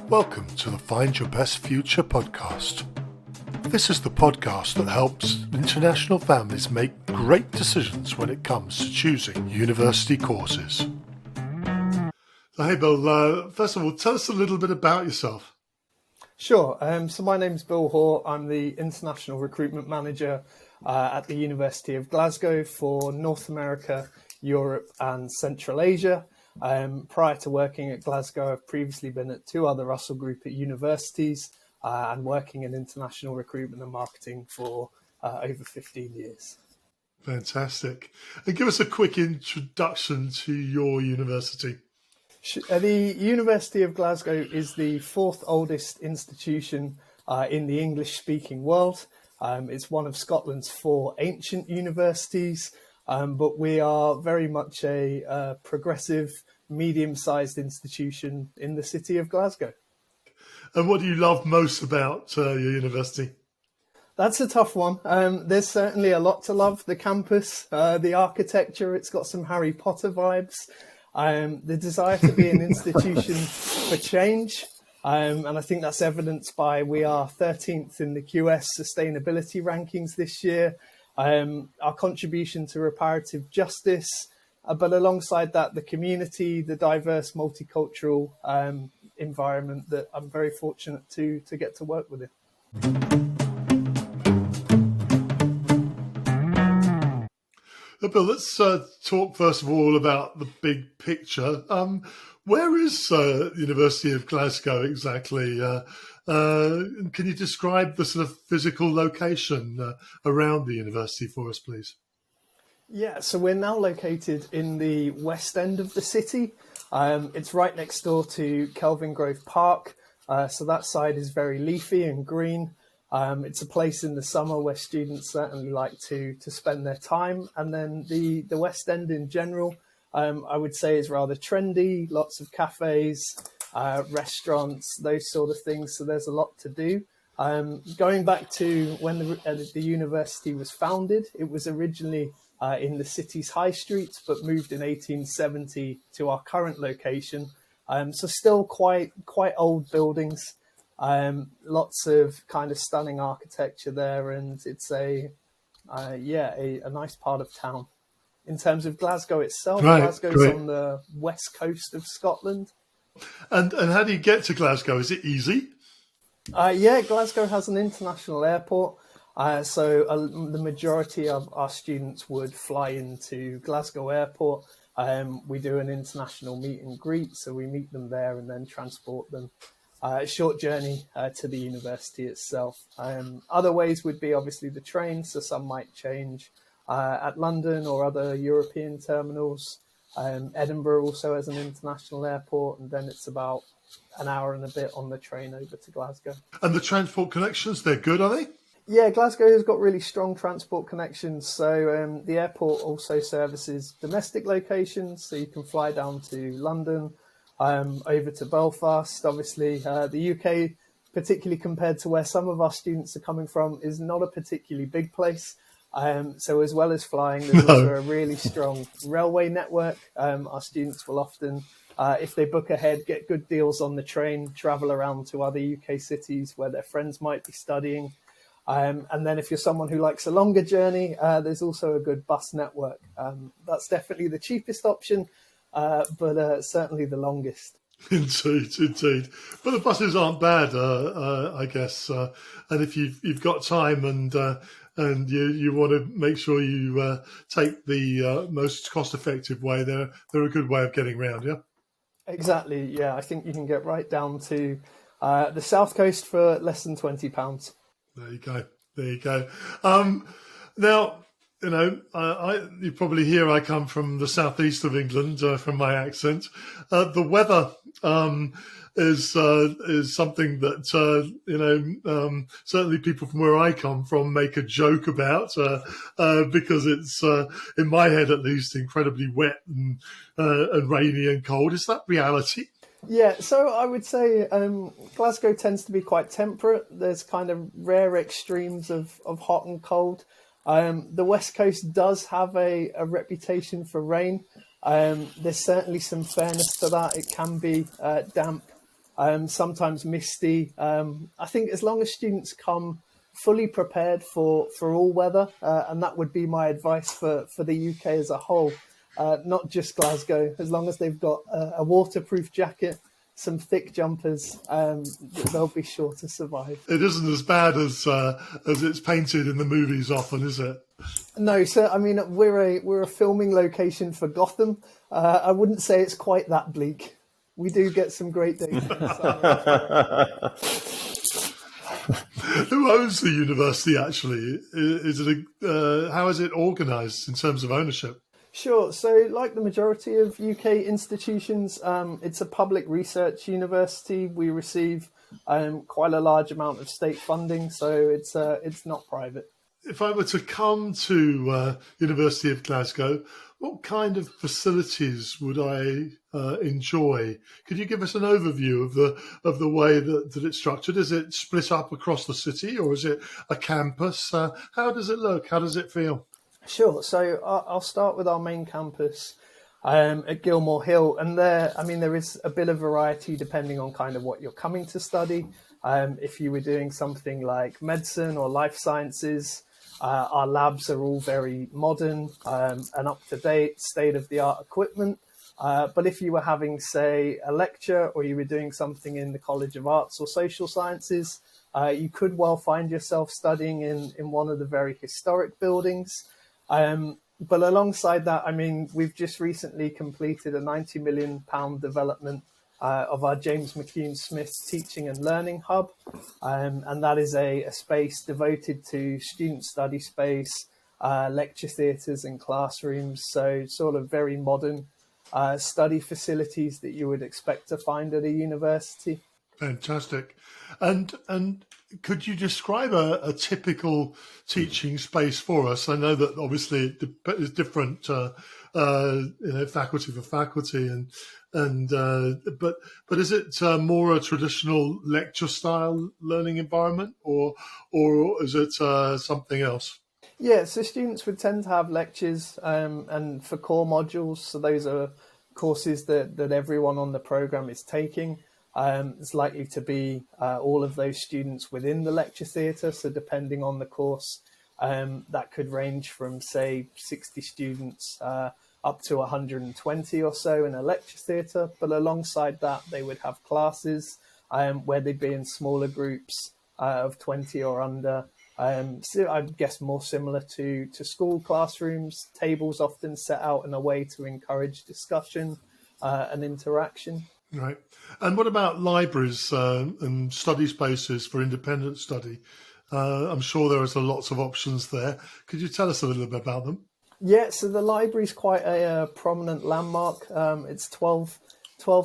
Welcome to the Find Your Best Future podcast. This is the podcast that helps international families make great decisions when it comes to choosing university courses. So, hey Bill, first of all, tell us a little bit about yourself. Sure. So my name's Bill Hoare. I'm the International Recruitment Manager at the University of Glasgow for North America, Europe and Central Asia. Prior to working at Glasgow, I've previously been at two other Russell Group at universities and working in international recruitment and marketing for over 15 years. Fantastic. And give us a quick introduction to your university. The University of Glasgow is the fourth oldest institution in the English-speaking world. It's one of Scotland's four ancient universities, but we are very much a progressive, medium-sized institution in the city of Glasgow. And what do you love most about your university? That's a tough one. There's certainly a lot to love. The campus, the architecture, it's got some Harry Potter vibes. The desire to be an institution for change. And I think that's evidenced by we are 13th in the QS sustainability rankings this year. Our contribution to reparative justice, but alongside that, the community, the diverse multicultural environment that I'm very fortunate to get to work with it. Bill, let's talk first of all about the big picture. Where is University of Glasgow exactly? Can you describe the sort of physical location around the university for us, please? Yeah, so we're now located in the west end of the city. It's right next door to Kelvingrove Park, so that side is very leafy and green. It's a place in the summer where students certainly like to spend their time. And then the West End in general, I would say is rather trendy, lots of cafes, restaurants, those sort of things. So there's a lot to do. Going back to when the university was founded, it was originally in the city's high streets, but moved in 1870 to our current location. So still quite old buildings. Lots of kind of stunning architecture there, and it's a nice part of town. In terms of Glasgow itself, right, Glasgow's great. On the west coast of Scotland. And how do you get to Glasgow? Is it easy? Glasgow has an international airport, so the majority of our students would fly into Glasgow Airport. We do an international meet and greet, so we meet them there and then transport them. A short journey to the university itself. Other ways would be obviously the train, so some might change at London or other European terminals. Edinburgh also has an international airport, and then it's about an hour and a bit on the train over to Glasgow. And the transport connections, they're good, are they? Yeah, Glasgow has got really strong transport connections. So the airport also services domestic locations, so you can fly down to London, over to Belfast. Obviously, the UK, particularly compared to where some of our students are coming from, is not a particularly big place. So as well as flying, there's also a really strong railway network. Our students will often, if they book ahead, get good deals on the train, travel around to other UK cities where their friends might be studying. And then if you're someone who likes a longer journey, there's also a good bus network. That's definitely the cheapest option. But certainly the longest. Indeed. But the buses aren't bad, I guess. And if you've got time and you want to make sure you take the most cost-effective way, they're a good way of getting around, yeah? Exactly, yeah. I think you can get right down to the south coast for less than £20. There you go. Now, you know, you probably hear I come from the southeast of England from my accent. The weather is something that certainly people from where I come from make a joke about because it's in my head at least incredibly wet and rainy and cold. Is that reality? Yeah, so I would say Glasgow tends to be quite temperate. There's kind of rare extremes of hot and cold. The West Coast does have a reputation for rain. There's certainly some fairness to that. It can be damp sometimes misty. I think as long as students come fully prepared for all weather, and that would be my advice for the UK as a whole, not just Glasgow. As long as they've got a waterproof jacket, some thick jumpers, they'll be sure to survive. It isn't as bad as it's painted in the movies often, is it? No, so I mean we're a filming location for Gotham. I wouldn't say it's quite that bleak. We do get some great days. Who owns the university actually? Is it how is it organised in terms of ownership? Sure. So, like the majority of UK institutions, it's a public research university. We receive quite a large amount of state funding, so it's not private. If I were to come to University of Glasgow, what kind of facilities would I enjoy? Could you give us an overview of the way that it's structured? Is it split up across the city, or is it a campus? How does it look? How does it feel? Sure. So I'll start with our main campus at Gilmore Hill, and there is a bit of variety depending on kind of what you're coming to study. If you were doing something like medicine or life sciences, our labs are all very modern and up-to-date, state-of-the-art equipment. But if you were having, say, a lecture, or you were doing something in the College of Arts or Social Sciences, you could well find yourself studying in one of the very historic buildings. But alongside that, I mean, we've just recently completed a £90 million development of our James McCune Smith Teaching and Learning Hub. And that is a space devoted to student study space, lecture theatres and classrooms. So sort of very modern study facilities that you would expect to find at a university. Fantastic. And could you describe a typical teaching space for us? I know that obviously it's different, faculty for faculty, but is it more a traditional lecture style learning environment, or is it something else? Yeah, so students would tend to have lectures, and for core modules, so those are courses that everyone on the program is taking. It's likely to be all of those students within the lecture theatre. So depending on the course, that could range from, say, 60 students up to 120 or so in a lecture theatre. But alongside that, they would have classes where they'd be in smaller groups of 20 or under. So I guess more similar to school classrooms, tables often set out in a way to encourage discussion and interaction. Right. And what about libraries and study spaces for independent study? I'm sure there are lots of options there. Could you tell us a little bit about them? Yeah, so the library is quite a prominent landmark. It's 12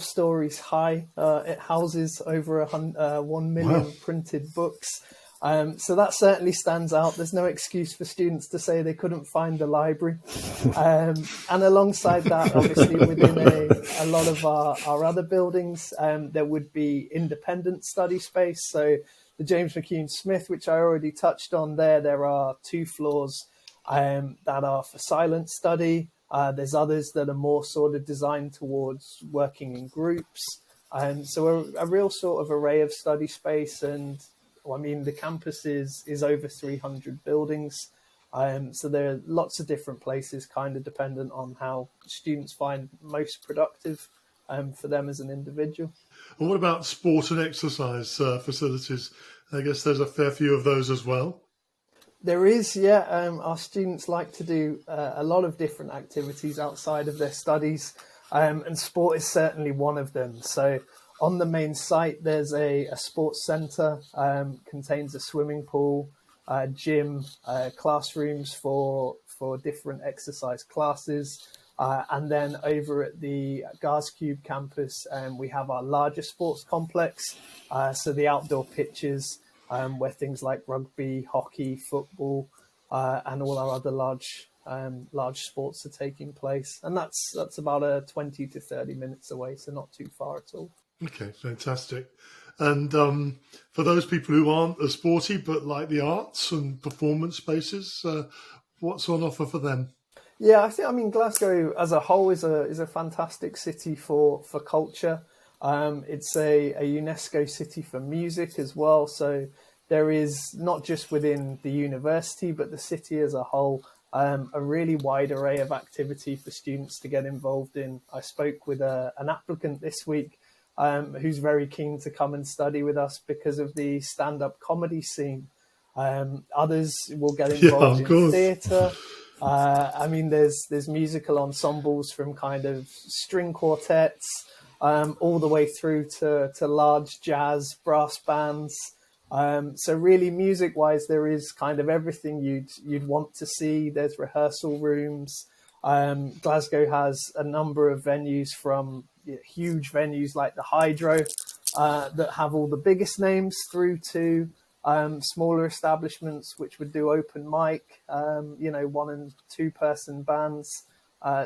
stories high. It houses over 1 million printed books. So that certainly stands out. There's no excuse for students to say they couldn't find the library. And alongside that, obviously, within a lot of our other buildings, there would be independent study space. So the James McCune Smith, which I already touched on there are 2 floors that are for silent study. There's others that are more sort of designed towards working in groups. So a real sort of array of study space. And I mean, the campus is over 300 buildings. So there are lots of different places, kind of dependent on how students find most productive for them as an individual. And what about sport and exercise facilities? I guess there's a fair few of those as well. There is, yeah. Our students like to do a lot of different activities outside of their studies, and sport is certainly one of them. So on the main site, there's a sports centre, contains a swimming pool, gym, classrooms for different exercise classes. And then over at the Glasgow campus, we have our larger sports complex. So the outdoor pitches, where things like rugby, hockey, football, and all our other large sports are taking place. And that's about 20 to 30 minutes away, so not too far at all. Okay, fantastic. And for those people who aren't as sporty but like the arts and performance spaces, what's on offer for them? Yeah, I mean Glasgow as a whole is a fantastic city for culture. It's a UNESCO city for music as well. So there is, not just within the university, but the city as a whole, a really wide array of activity for students to get involved in. I spoke with an applicant this week who's very keen to come and study with us because of the stand-up comedy scene. Others will get involved of in course. theatre. I mean, there's musical ensembles from kind of string quartets all the way through to large jazz brass bands. So really, music-wise, there is kind of everything you'd want to see. There's rehearsal rooms. Glasgow has a number of venues, from huge venues like the Hydro that have all the biggest names, through to smaller establishments which would do open mic, 1 and 2 person bands.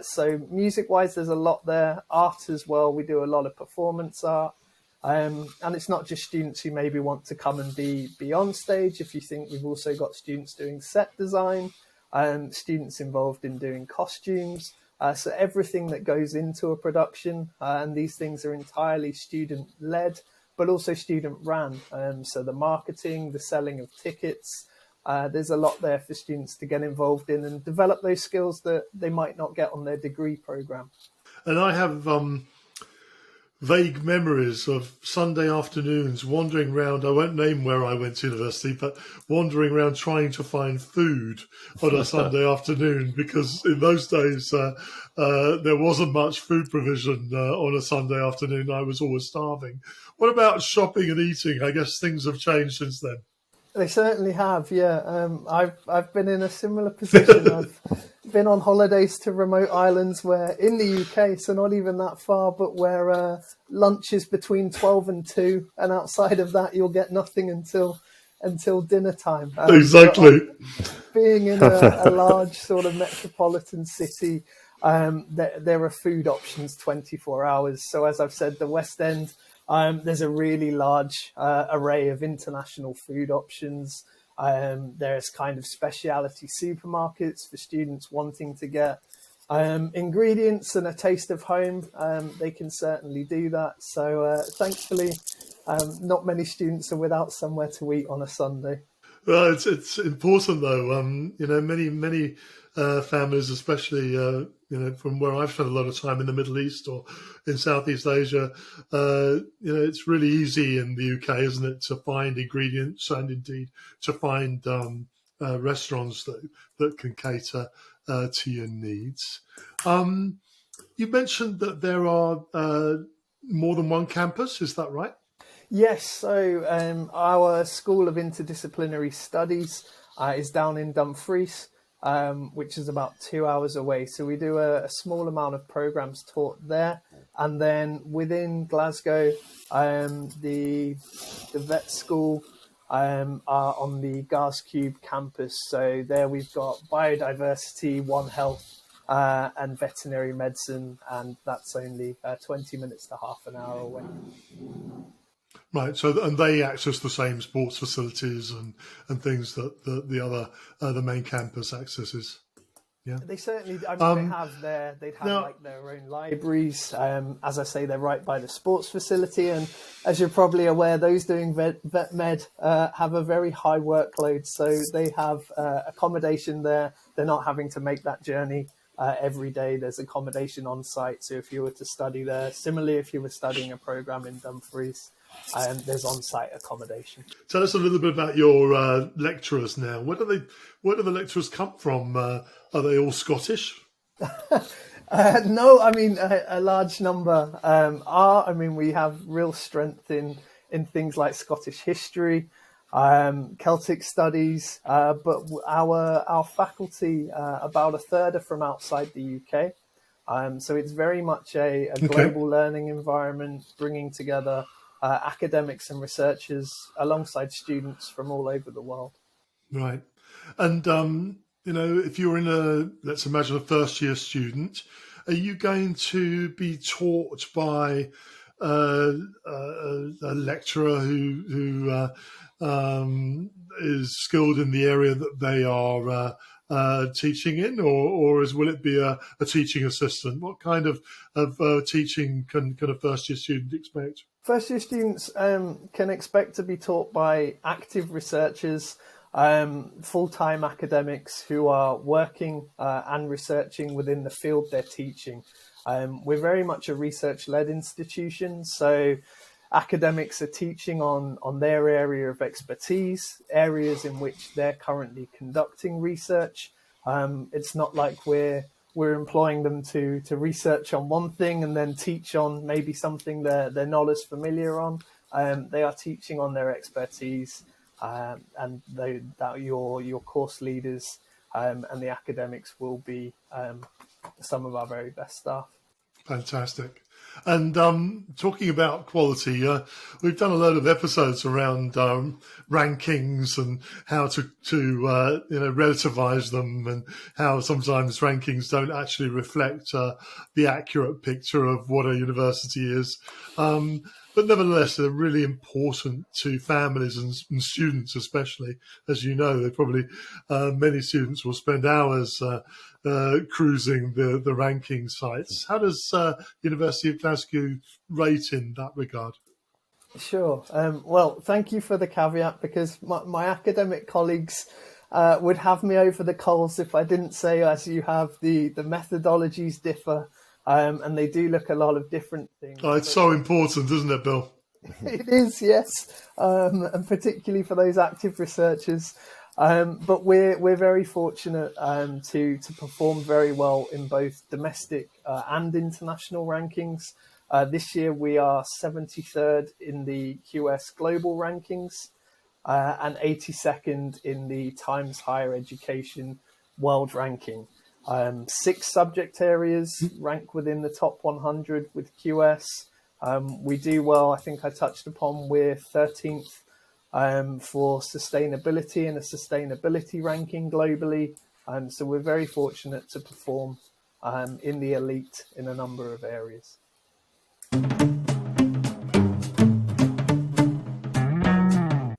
So music-wise, there's a lot there. Art as well. We do a lot of performance art. And it's not just students who maybe want to come and be on stage. If you think, we've also got students doing set design, students involved in doing costumes. So everything that goes into a production, and these things are entirely student-led, but also student-ran. So the marketing, the selling of tickets, there's a lot there for students to get involved in and develop those skills that they might not get on their degree programme. And I have vague memories of Sunday afternoons wandering around. I won't name where I went to university, but wandering around trying to find food on a Sunday afternoon, because in those days there wasn't much food provision on a Sunday afternoon. I was always starving. What about shopping and eating? I guess things have changed since then. They certainly have, yeah. I've been in a similar position. I've been on holidays to remote islands where, in the UK, so not even that far, but where lunch is between 12 and 2, and outside of that you'll get nothing until dinner time. Exactly. Being in a large sort of metropolitan city, there are food options 24 hours. So as I've said, the West End, there's a really large array of international food options. There's kind of specialty supermarkets for students wanting to get ingredients and a taste of home. They can certainly do that. So thankfully, not many students are without somewhere to eat on a Sunday. Well, it's important though. Many families, especially from where I've spent a lot of time in the Middle East or in Southeast Asia, it's really easy in the UK, isn't it, to find ingredients and indeed to find restaurants that can cater to your needs. You mentioned that there are more than one campus. Is that right? Yes, so our School of Interdisciplinary Studies is down in Dumfries, which is about 2 hours away. So we do a small amount of programmes taught there. And then within Glasgow, the vet school are on the Glasgow campus. So there we've got biodiversity, One Health, and veterinary medicine, and that's only 20 minutes to half an hour away. Right, so and they access the same sports facilities and things that the main campus accesses. Yeah, they certainly. I mean, they'd have like their own libraries. As I say, they're right by the sports facility, and as you're probably aware, those doing vet med have a very high workload, so they have accommodation there. They're not having to make that journey every day. There's accommodation on site, so if you were to study there, similarly, if you were studying a program in Dumfries, there's on-site accommodation. Tell us a little bit about your lecturers now. Where do the lecturers come from? Are they all Scottish? No, I mean a large number are. I mean, we have real strength in things like Scottish history, Celtic studies, but our faculty, about a third are from outside the UK. So it's very much a global learning environment, bringing together academics and researchers alongside students from all over the world. Right. And, if you're let's imagine a first year student, are you going to be taught by a lecturer who is skilled in the area that they are teaching in, or will it be a teaching assistant? What kind of teaching can a first year student expect? First year students can expect to be taught by active researchers, full-time academics who are working and researching within the field they're teaching. We're very much a research-led institution, so academics are teaching on their area of expertise, areas in which they're currently conducting research. It's not like we're employing them to research on one thing and then teach on maybe something they're not as familiar on. They are teaching on their expertise, and your course leaders and the academics will be some of our very best staff. Fantastic. And talking about quality, we've done a load of episodes around rankings and how to relativize them, and how sometimes rankings don't actually reflect the accurate picture of what a university is. But nevertheless, they're really important to families and students, especially. As you know, they probably many students will spend hours cruising the ranking sites. How does University of Glasgow rate in that regard? Sure. Well, thank you for the caveat, because my academic colleagues would have me over the coals if I didn't say, as you have, the methodologies differ. And they do look a lot of different things. Oh, it's so important, isn't it, Bill? It is, yes, and particularly for those active researchers. But we're very fortunate to perform very well in both domestic and international rankings. This year we are 73rd in the QS Global Rankings and 82nd in the Times Higher Education World Ranking. 6 subject areas rank within the top 100 with QS. We do well. I think I touched upon we're 13th for sustainability in a sustainability ranking globally. So we're very fortunate to perform in the elite in a number of areas.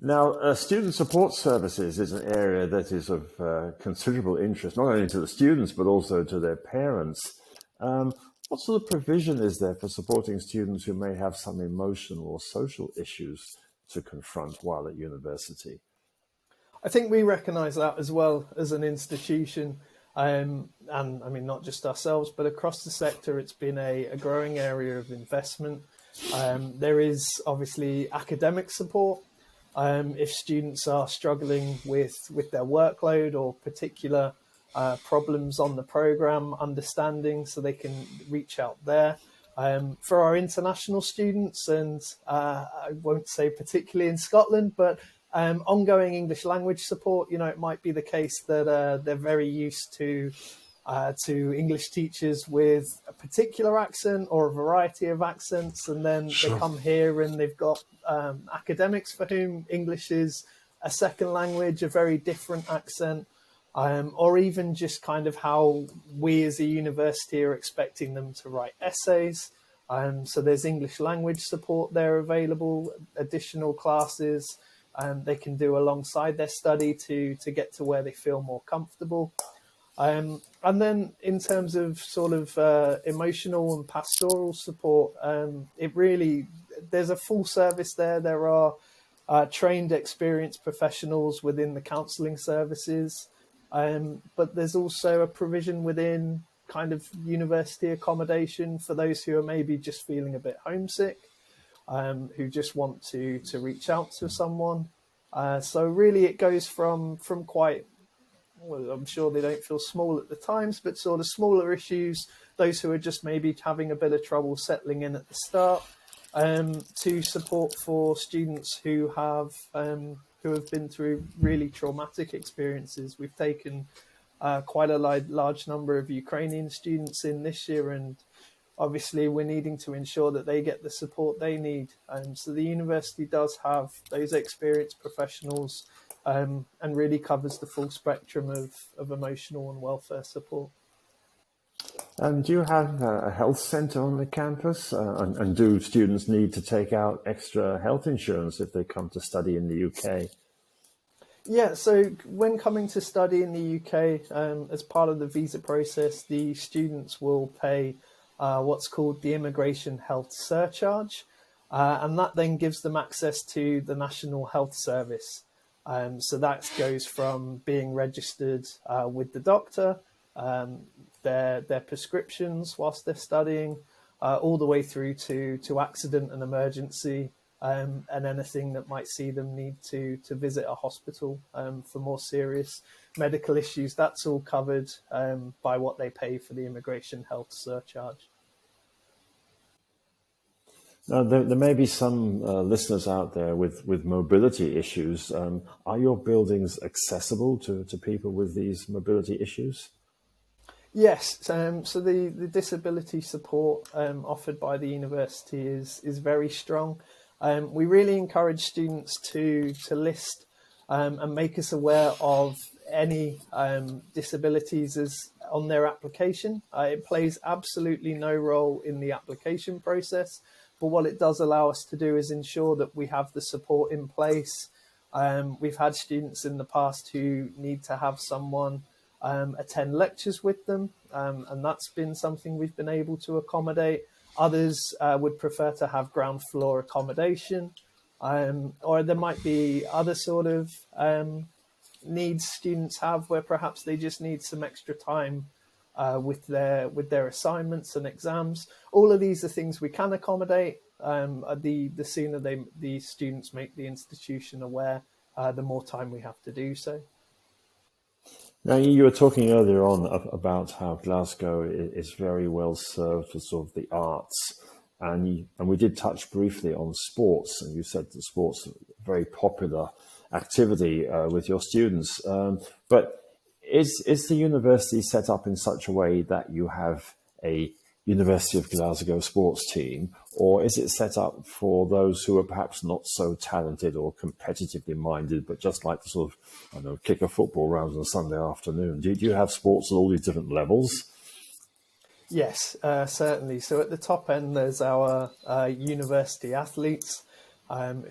Now, student support services is an area that is of considerable interest, not only to the students, but also to their parents. What sort of provision is there for supporting students who may have some emotional or social issues to confront while at university? I think we recognise that as well as an institution. And I mean, not just ourselves, but across the sector, it's been a growing area of investment. There is obviously academic support. If students are struggling with their workload or particular problems on the programme, understanding, so they can reach out there. For our international students, and I won't say particularly in Scotland, but ongoing English language support, it might be the case that they're very used to English teachers with a particular accent or a variety of accents, and then Sure. They come here and they've got academics for whom English is a second language, a very different accent, or even just kind of how we as a university are expecting them to write essays. So there's English language support there available, additional classes they can do alongside their study to get to where they feel more comfortable. And then in terms of sort of emotional and pastoral support, there's a full service there. There are trained, experienced professionals within the counselling services, but there's also a provision within kind of university accommodation for those who are maybe just feeling a bit homesick, who just want to reach out to someone. So really it goes from quite, well, I'm sure they don't feel small at the times, but sort of smaller issues, those who are just maybe having a bit of trouble settling in at the start, to support for students who have been through really traumatic experiences. We've taken quite a large number of Ukrainian students in this year, and obviously we're needing to ensure that they get the support they need. So the university does have those experienced professionals and really covers the full spectrum of emotional and welfare support. And do you have a health centre on the campus? And do students need to take out extra health insurance if they come to study in the UK? Yeah, so when coming to study in the UK, as part of the visa process, the students will pay what's called the Immigration Health Surcharge, and that then gives them access to the National Health Service. So that goes from being registered with the doctor, their prescriptions whilst they're studying, all the way through to accident and emergency, and anything that might see them need to visit a hospital for more serious medical issues. That's all covered by what they pay for the immigration health surcharge. Now, there may be some listeners out there with mobility issues. Are your buildings accessible to people with these mobility issues? Yes, so the disability support offered by the university is very strong. We really encourage students to list and make us aware of any disabilities as on their application. It plays absolutely no role in the application process, but what it does allow us to do is ensure that we have the support in place. We've had students in the past who need to have someone attend lectures with them, and that's been something we've been able to accommodate. Others would prefer to have ground floor accommodation, or there might be other sort of needs students have where perhaps they just need some extra time with their assignments and exams. All of these are things we can accommodate. The sooner the students make the institution aware, the more time we have to do so. Now, you were talking earlier on about how Glasgow is very well served for sort of the arts, and we did touch briefly on sports, and you said that sports are a very popular activity with your students. But is the university set up in such a way that you have a University of Glasgow sports team, or is it set up for those who are perhaps not so talented or competitively minded, but just like to sort of, I don't know, kick a football round on a Sunday afternoon? Do you have sports at all these different levels? Yes, certainly. So at the top end, there's our university athletes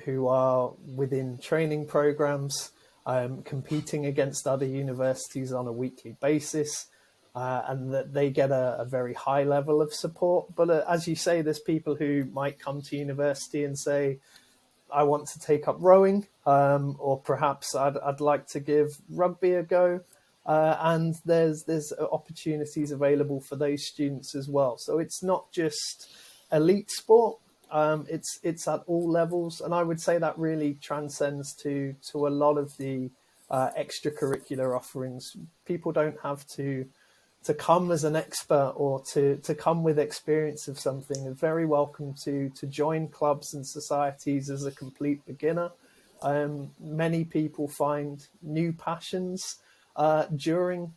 who are within training programs, competing against other universities on a weekly basis. And that they get a very high level of support. But as you say, there's people who might come to university and say, I want to take up rowing, or perhaps I'd like to give rugby a go. And there's opportunities available for those students as well. So it's not just elite sport, it's at all levels. And I would say that really transcends to a lot of the extracurricular offerings. People don't have to come as an expert or to come with experience of something. Are very welcome to join clubs and societies as a complete beginner. Many people find new passions during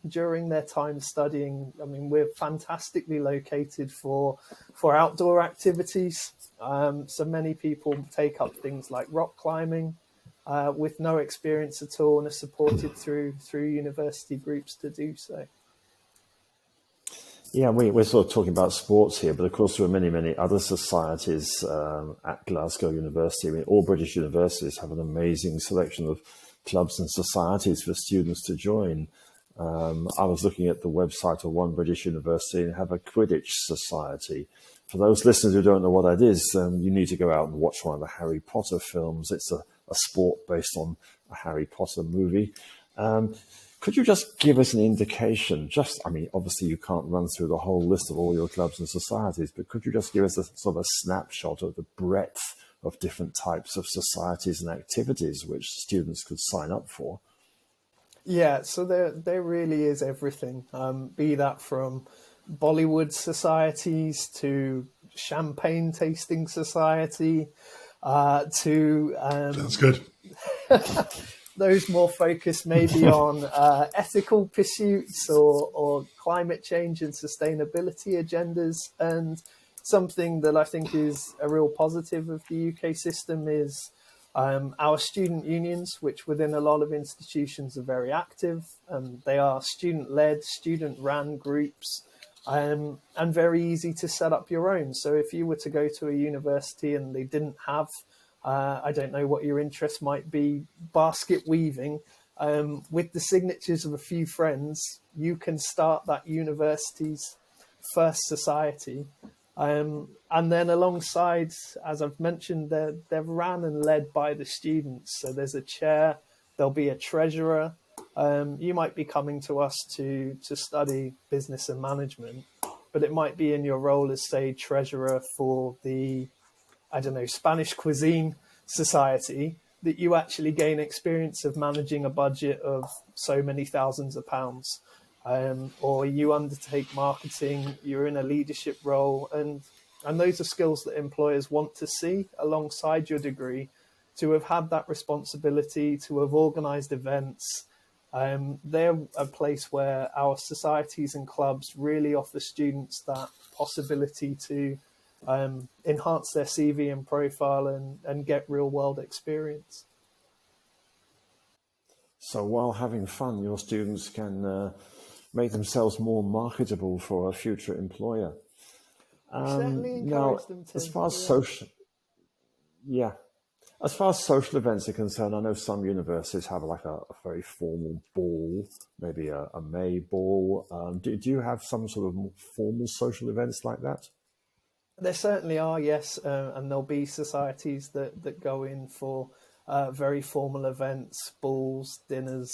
their time studying. I mean, we're fantastically located for outdoor activities. So many people take up things like rock climbing with no experience at all, and are supported through university groups to do so. Yeah, we're sort of talking about sports here, but of course there are many, many other societies at Glasgow University. I mean, all British universities have an amazing selection of clubs and societies for students to join. I was looking at the website of one British university and have a Quidditch society. For those listeners who don't know what that is, you need to go out and watch one of the Harry Potter films. It's a sport based on a Harry Potter movie. Could you just give us an indication, I mean, obviously you can't run through the whole list of all your clubs and societies, but could you just give us a sort of a snapshot of the breadth of different types of societies and activities which students could sign up for? Yeah, so there really is everything, be that from Bollywood societies to champagne tasting society, to... That's good. Those more focused maybe on ethical pursuits or climate change and sustainability agendas. And something that I think is a real positive of the UK system is our student unions, which within a lot of institutions are very active. They are student-led, student-ran groups, and very easy to set up your own. So if you were to go to a university and they didn't have I don't know what your interest might be, basket weaving, with the signatures of a few friends, you can start that university's first society. And then alongside, as I've mentioned, they're ran and led by the students. So there's a chair, there'll be a treasurer. You might be coming to us to study business and management, but it might be in your role as, say, treasurer for the, I don't know, Spanish cuisine society, that you actually gain experience of managing a budget of so many thousands of pounds. Or you undertake marketing, you're in a leadership role, and those are skills that employers want to see alongside your degree, to have had that responsibility, to have organised events. They're a place where our societies and clubs really offer students that possibility to enhance their CV and profile and get real world experience. So while having fun, your students can make themselves more marketable for a future employer. Certainly encourage them to. As far as as far as social events are concerned, I know some universities have like a very formal ball, maybe a May ball. Do you have some sort of more formal social events like that? There certainly are, yes, and there'll be societies that go in for very formal events, balls, dinners,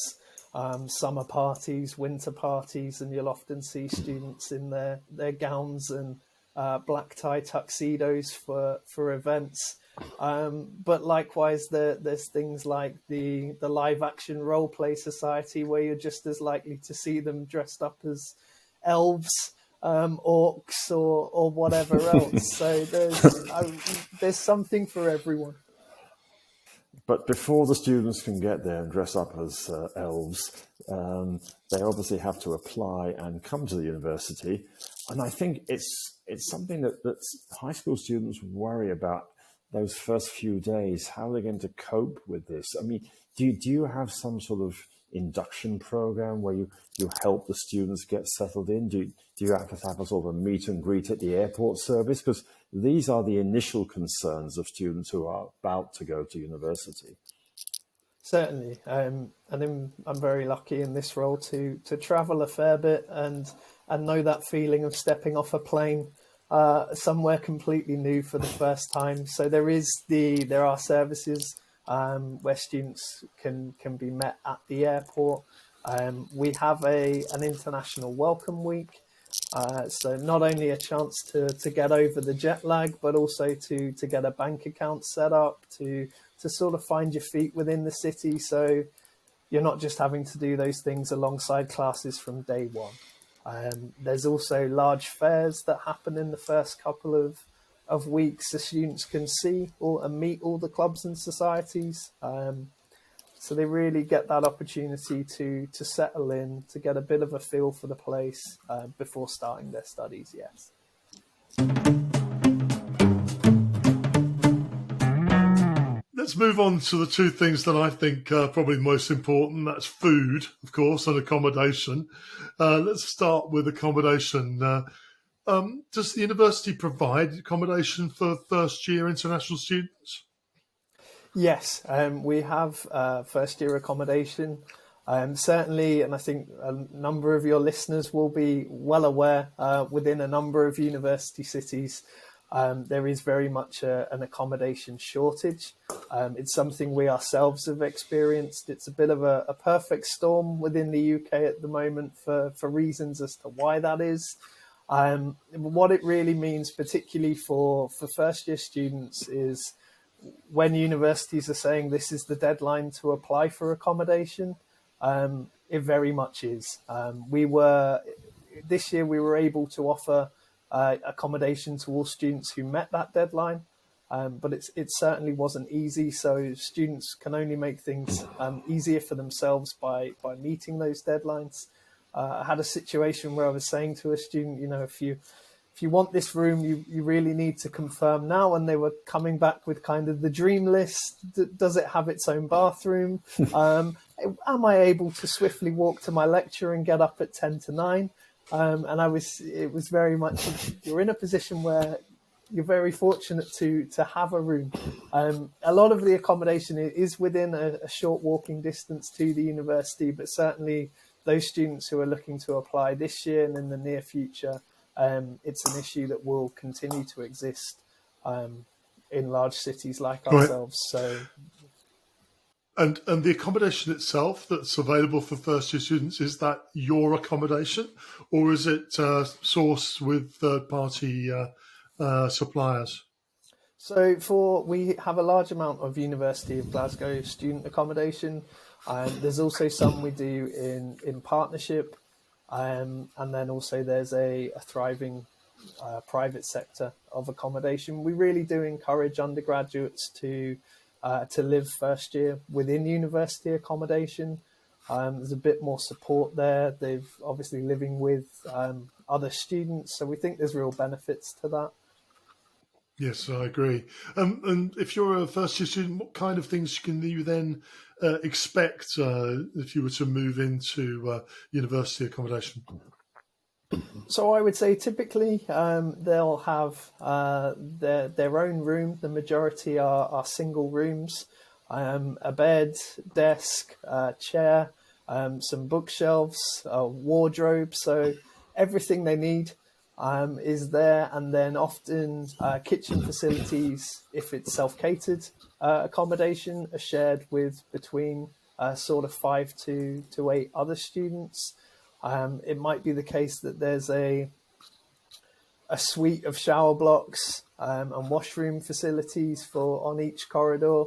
summer parties, winter parties, and you'll often see students in their gowns and black tie tuxedos for events. But likewise, there's things like the live action role play society, where you're just as likely to see them dressed up as elves, orcs, or whatever else. So there's something for everyone. But before the students can get there and dress up as elves, they obviously have to apply and come to the university. And I think it's something that high school students worry about those first few days. How are they going to cope with this? I mean, do you have some sort of induction program where you help the students get settled in? Do you have to have a sort of a meet and greet at the airport service? Because these are the initial concerns of students who are about to go to university. Certainly, and I'm very lucky in this role to travel a fair bit and know that feeling of stepping off a plane somewhere completely new for the first time. So there are services where students can be met at the airport. We have an international welcome week, so not only a chance to get over the jet lag, but also to get a bank account set up, to sort of find your feet within the city, so you're not just having to do those things alongside classes from day one. There's also large fairs that happen in the first couple of weeks, so students can see and meet all the clubs and societies. So they really get that opportunity to settle in, to get a bit of a feel for the place before starting their studies, yes. Let's move on to the two things that I think are probably most important. That's food, of course, and accommodation. Let's start with accommodation. Does the university provide accommodation for first-year international students? Yes, we have first-year accommodation. Certainly, and I think a number of your listeners will be well aware, within a number of university cities, there is very much an accommodation shortage. It's something we ourselves have experienced. It's a bit of a perfect storm within the UK at the moment for reasons as to why that is. What it really means, particularly for first year students, is when universities are saying this is the deadline to apply for accommodation, it very much is. This year we were able to offer accommodation to all students who met that deadline, but it certainly wasn't easy. So students can only make things easier for themselves by meeting those deadlines. I had a situation where I was saying to a student, if you want this room, you really need to confirm now. And they were coming back with kind of the dream list. Does it have its own bathroom? Am I able to swiftly walk to my lecture and get up at 10 to 9? And it was very much, you're in a position where you're very fortunate to have a room. A lot of the accommodation is within a short walking distance to the university, but certainly those students who are looking to apply this year and in the near future, it's an issue that will continue to exist in large cities like Right. ourselves. So. And the accommodation itself that's available for first year students, is that your accommodation, or is it sourced with third party suppliers? So we have a large amount of University of Glasgow student accommodation. There's also some we do in partnership, and then also there's a thriving private sector of accommodation. We really do encourage undergraduates to live first year within university accommodation. There's a bit more support there. They've obviously living with other students, so we think there's real benefits to that. Yes, I agree. And if you're a first year student, what kind of things can you then expect if you were to move into university accommodation? So I would say typically they'll have their own room. The majority are single rooms, a bed, desk, chair, some bookshelves, a wardrobe. So everything they need is there, and then often kitchen facilities, if it's self-catered accommodation, are shared with between sort of 5 to 8 other students. It might be the case that there's a suite of shower blocks and washroom facilities on each corridor.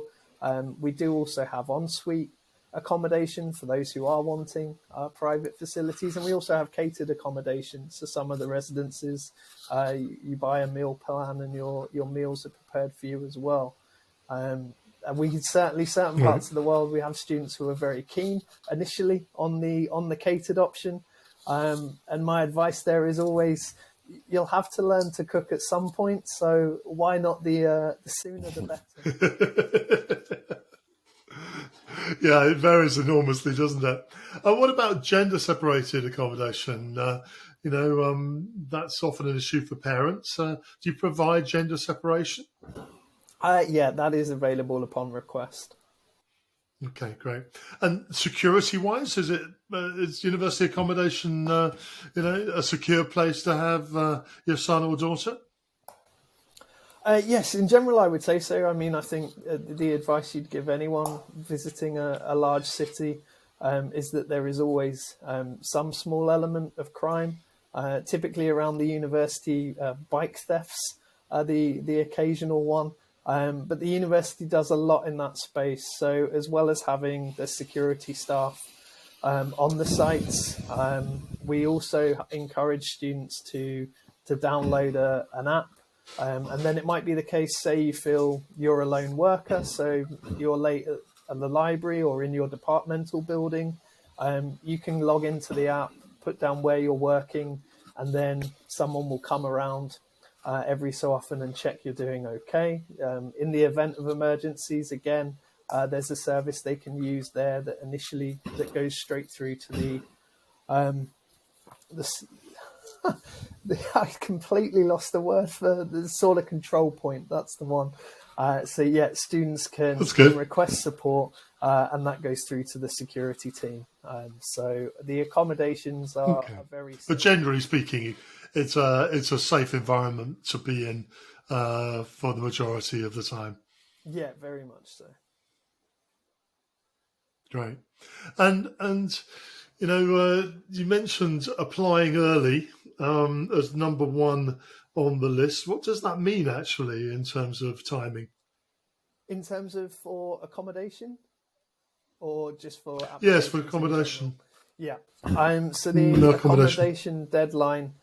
We do also have ensuite accommodation for those who are wanting private facilities, and we also have catered accommodation. So some of the residences, you buy a meal plan and your meals are prepared for you as well. And we can certainly, certain parts of the world, we have students who are very keen initially on the catered option. And my advice there is always, you'll have to learn to cook at some point. So why not the sooner the better? Yeah, it varies enormously, doesn't it? What about gender separated accommodation? That's often an issue for parents. Do you provide gender separation? Yeah, that is available upon request. Okay, great. And security-wise, is university accommodation, a secure place to have your son or daughter? Yes, in general, I would say so. I mean, I think the advice you'd give anyone visiting a large city is that there is always some small element of crime. Typically around the university, bike thefts are the occasional one. But the university does a lot in that space. So as well as having the security staff on the sites, we also encourage students to download an app. And then it might be the case, say you feel you're a lone worker, so you're late at the library or in your departmental building, you can log into the app, put down where you're working, and then someone will come around every so often and check you're doing okay. In the event of emergencies, again, there's a service they can use there that goes straight through to the I completely lost the word for the sort of control point. That's the one. So yeah, students can request support, and that goes through to the security team. So the accommodations are very safe. But generally speaking, it's a safe environment to be in for the majority of the time. Yeah, very much so. Great. And you mentioned applying early as number one on the list. What does that mean actually in terms of timing? In terms of for accommodation, or just for yes, for accommodation? Yeah. So the accommodation deadline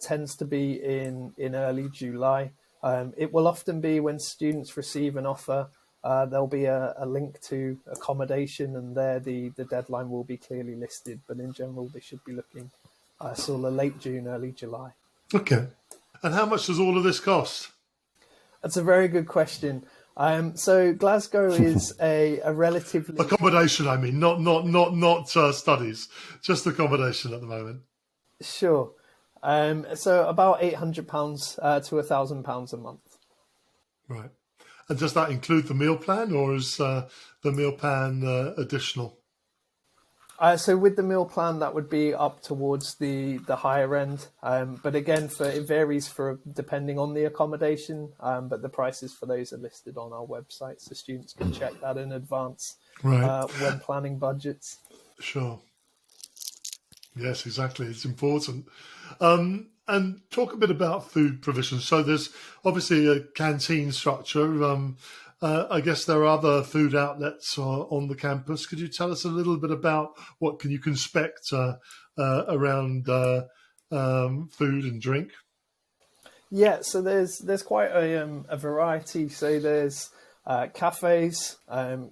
tends to be in early July. It will often be when students receive an offer. There'll be a link to accommodation, and there the deadline will be clearly listed. But in general, they should be looking sort of late June, early July. Okay. And how much does all of this cost? That's a very good question. So Glasgow is a relatively accommodation. I mean, not studies, just accommodation at the moment. Sure. So about £800 to £1,000 a month. Right. And does that include the meal plan, or is the meal plan additional? So with the meal plan, that would be up towards the higher end. But again, it varies depending on the accommodation. But the prices for those are listed on our website, so students can check that in advance when planning budgets. Sure. Yes, exactly. It's important. And talk a bit about food provision. So there's obviously a canteen structure. I guess there are other food outlets on the campus. Could you tell us a little bit about what you can expect around food and drink? Yeah, so there's quite a variety. So there's cafes,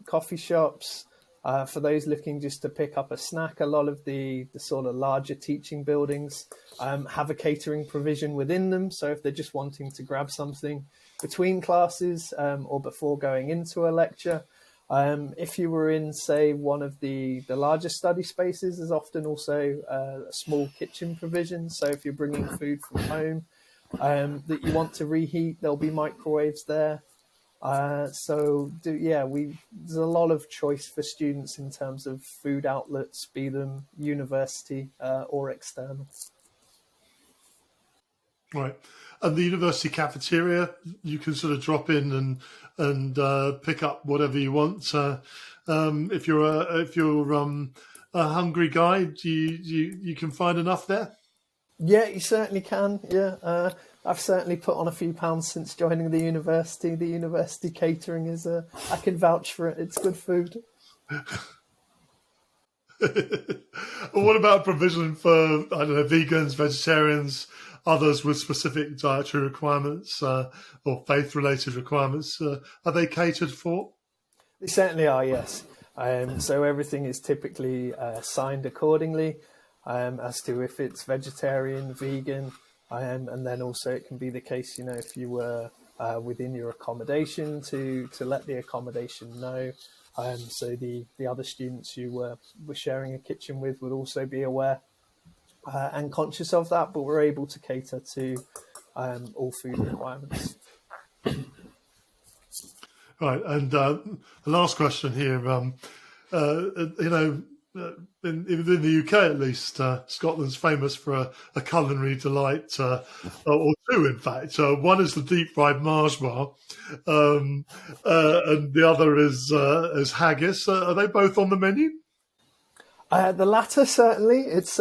coffee shops. For those looking just to pick up a snack, a lot of the sort of larger teaching buildings have a catering provision within them. So if they're just wanting to grab something between classes or before going into a lecture, if you were in, say, one of the larger study spaces, there's often also a small kitchen provision. So if you're bringing food from home that you want to reheat, there'll be microwaves there. There's a lot of choice for students in terms of food outlets, be them university or external. Right. And the university cafeteria, you can sort of drop in and pick up whatever you want. If you're a hungry guy, you can find enough there. Yeah, you certainly can. Yeah, I've certainly put on a few pounds since joining the university. The university catering is I can vouch for it. It's good food. What about provision for, I don't know, vegans, vegetarians, others with specific dietary requirements or faith-related requirements? Are they catered for? They certainly are, yes. So everything is typically signed accordingly as to if it's vegetarian, vegan, and then also it can be the case, if you were within your accommodation to let the accommodation know. So the other students you were sharing a kitchen with would also be aware and conscious of that, but we're able to cater to all food requirements. Right, and the last question here, in the UK at least, Scotland's famous for a culinary delight, or two, in fact. One is the deep fried Mars bar, and the other is haggis. Are they both on the menu? The latter, certainly. It's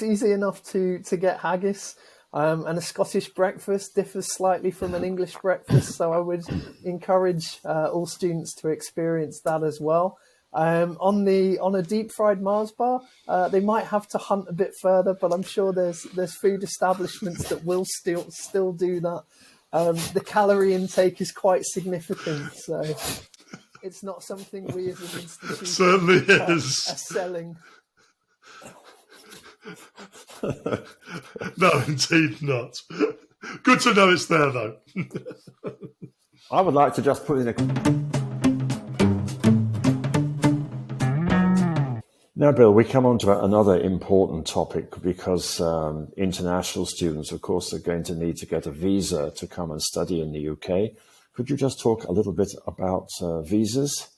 easy enough to get haggis. And a Scottish breakfast differs slightly from an English breakfast, so I would encourage all students to experience that as well. On a deep fried Mars bar, they might have to hunt a bit further, but I'm sure there's food establishments that will still do that. The calorie intake is quite significant, so it's not something we as an institution certainly is are selling. No, indeed not. Good to know it's there, though. I would like to just put in a... Now, Bill, we come on to another important topic because international students, of course, are going to need to get a visa to come and study in the UK. Could you just talk a little bit about visas?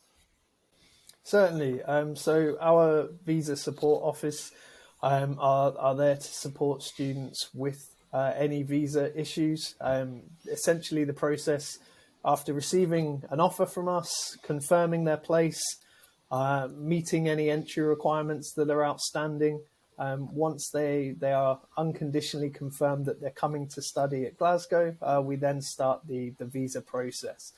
Certainly. So our visa support office are there to support students with any visa issues. Essentially, the process after receiving an offer from us, confirming their place, meeting any entry requirements that are outstanding. Once they are unconditionally confirmed that they're coming to study at Glasgow, we then start the visa process.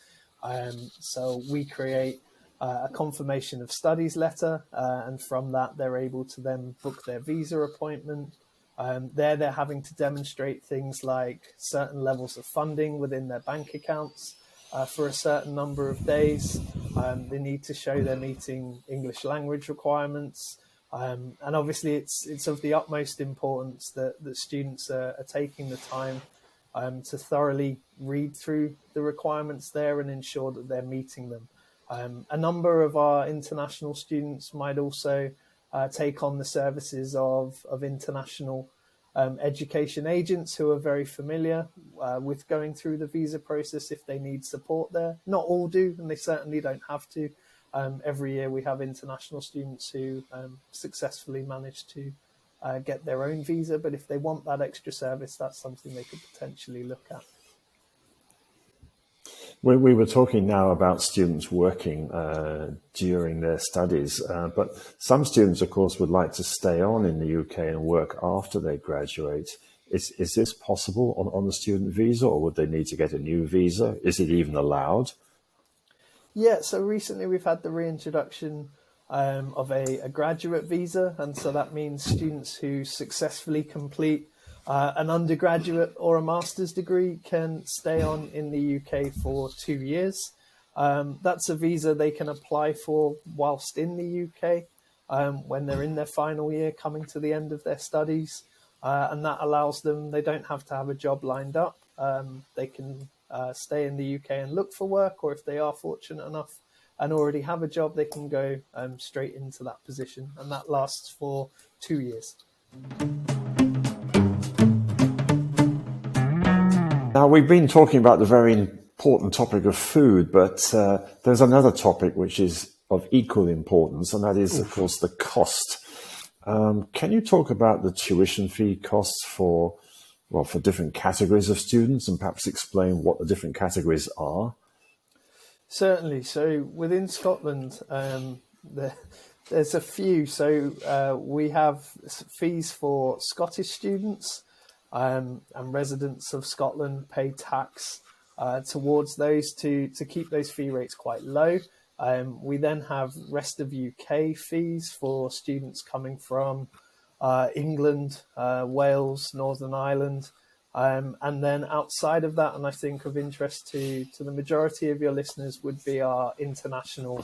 So we create a confirmation of studies letter, and from that they're able to then book their visa appointment. They're having to demonstrate things like certain levels of funding within their bank accounts for a certain number of days. They need to show they're meeting English language requirements. And obviously it's of the utmost importance that students are taking the time to thoroughly read through the requirements there and ensure that they're meeting them. A number of our international students might also take on the services of international education agents who are very familiar with going through the visa process if they need support there. Not all do, and they certainly don't have to. Every year we have international students who successfully manage to get their own visa, but if they want that extra service, that's something they could potentially look at. We were talking now about students working during their studies, but some students, of course, would like to stay on in the UK and work after they graduate. Is this possible on the student visa, or would they need to get a new visa? Is it even allowed? Yeah, so recently we've had the reintroduction of a graduate visa, and so that means students who successfully complete an undergraduate or a master's degree can stay on in the UK for 2 years. That's a visa they can apply for whilst in the UK when they're in their final year, coming to the end of their studies. And that allows them, they don't have to have a job lined up. They can stay in the UK and look for work, or if they are fortunate enough and already have a job, they can go straight into that position. And that lasts for 2 years. Now, we've been talking about the very important topic of food, but there's another topic which is of equal importance, and that is, of course, the cost. Can you talk about the tuition fee costs for different categories of students, and perhaps explain what the different categories are? Certainly. So within Scotland, there's a few. So we have fees for Scottish students, and residents of Scotland pay tax towards those to keep those fee rates quite low. We then have rest of UK fees for students coming from England, Wales, Northern Ireland. And then outside of that, and I think of interest to the majority of your listeners, would be our international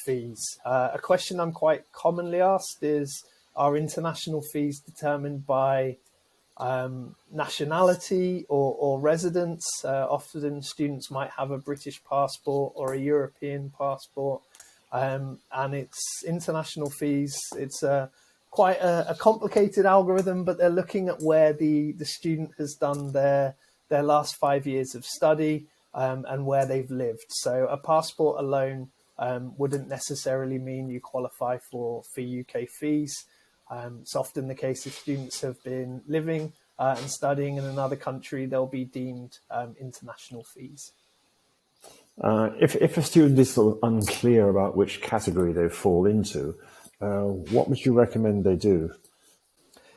fees. A question I'm quite commonly asked is, are international fees determined by nationality or residence? Often students might have a British passport or a European passport, and it's international fees. It's quite a complicated algorithm, but they're looking at where the student has done their last 5 years of study and where they've lived. So a passport alone wouldn't necessarily mean you qualify for UK fees. It's often the case if students have been living and studying in another country, they'll be deemed international fees. If a student is sort of unclear about which category they fall into, what would you recommend they do?